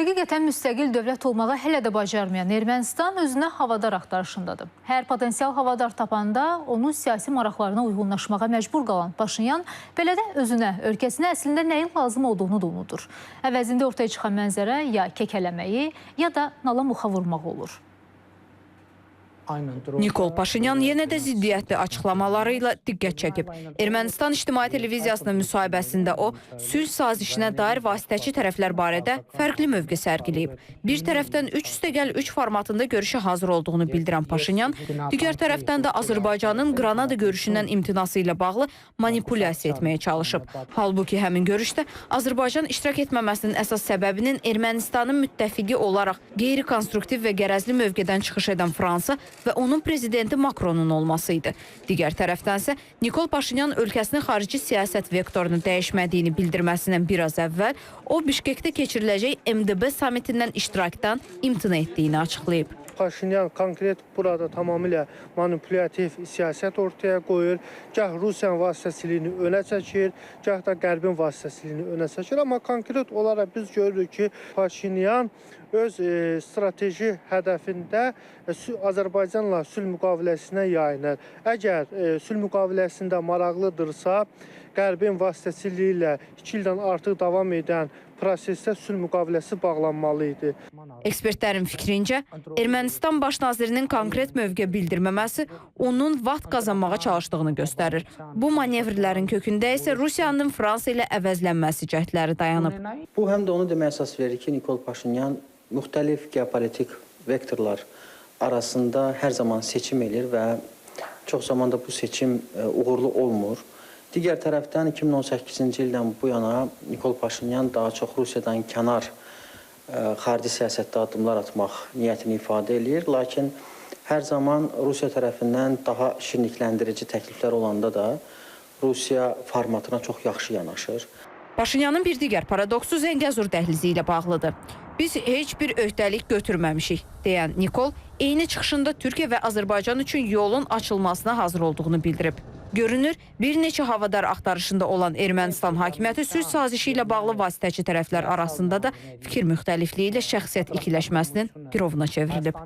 Həqiqətən müstəqil dövlət olmağa hələ də bacarmayan Ermənistan özünə havadar axtarışındadır. Hər potensial havadar tapanda onun siyasi maraqlarına uyğunlaşmağa məcbur qalan Paşinyan belə də özünə, ölkəsinə əslində nəyin lazım olduğunu da unudur. Əvəzində ortaya çıxan mənzərə ya kekələməyi, ya da nala muxa vurmaq olur. Nikol Paşinyan yenə də ziddiyyətli açıqlamalarıyla diqqət çəkib. Ermənistan İctimai Televiziyasının müsahibəsində o, sülh sazişinə dair vasitəçi tərəflər barədə fərqli mövqe sərgiləyib. Bir tərəfdən 3+3 formatında görüşə hazır olduğunu bildirən Paşinyan, digər tərəfdən də Azərbaycanın Qranada görüşündən imtinası ilə bağlı manipulyasiya etməyə çalışıb. Halbuki həmin görüşdə Azərbaycan iştirak etməməsinin əsas səbəbinin Ermənistanın müttəfiqi olaraq qeyri-konstruktiv və qərəzli mövqedən çıxış edən Fransa və onun prezidenti Makronun olması idi. Digər tərəfdənsə Nikol Paşinyan ölkəsinin xarici siyasət vektorunu dəyişmədiyini bildirməsindən biraz əvvəl o Bişkekdə keçiriləcək MDB samitindən iştirakdan imtina etdiyini açıqlayıb. Paşinyan konkret burada tamamilə manipulyativ siyasət ortaya qoyur. Gah Rusiyanın vasitəçiliyini önə çəkir, gah da Qərbin vasitəçiliyini önə çəkir. Amma konkret olaraq biz görürük ki, Paşinyan öz strateji hədəfində Azərbaycanla sülh müqaviləsinə yayınır. Əgər sülh müqaviləsində maraqlıdırsa, Qərbin vasitəçiliyi ilə 2 ildən artıq davam edən prosesdə sülh müqaviləsi bağlanmalı idi. Ekspertlərin fikrincə, Ermənistan baş nazirinin konkret mövqe bildirməməsi onun vaxt qazanmağa çalışdığını göstərir. Bu manevrlərin kökündə isə Rusiyanın Fransa ilə əvəzlənməsi cəhdləri dayanıb. Bu həm də onu deməyə əsas verir ki, Nikol Paşinyan müxtəlif geopolitik vektorlar arasında hər zaman seçim edir və çox zaman da bu seçim uğurlu olmur. Digər tərəfdən 2018-ci ildən bu yana Nikol Paşinyan daha çox Rusiyadan kənar xarici siyasətdə addımlar atmaq niyyətini ifadə edir. Lakin hər zaman Rusiya tərəfindən daha şirinlikləndirici təkliflər olanda da Rusiya formatına çox yaxşı yanaşır. Paşinyanın bir digər paradoksu Zəngəzur dəhlizi ilə bağlıdır. Biz heç bir öhdəlik götürməmişik, deyən Nikol, eyni çıxışında Türkiyə və Azərbaycan üçün yolun açılmasına hazır olduğunu bildirib. Görünür, bir neçə havadar axtarışında olan Ermənistan hakimiyyəti sülh sazişi ilə bağlı vasitəçi tərəflər arasında da fikir müxtəlifliyi ilə şəxsiyyət ikiləşməsinin girovuna çevrilib.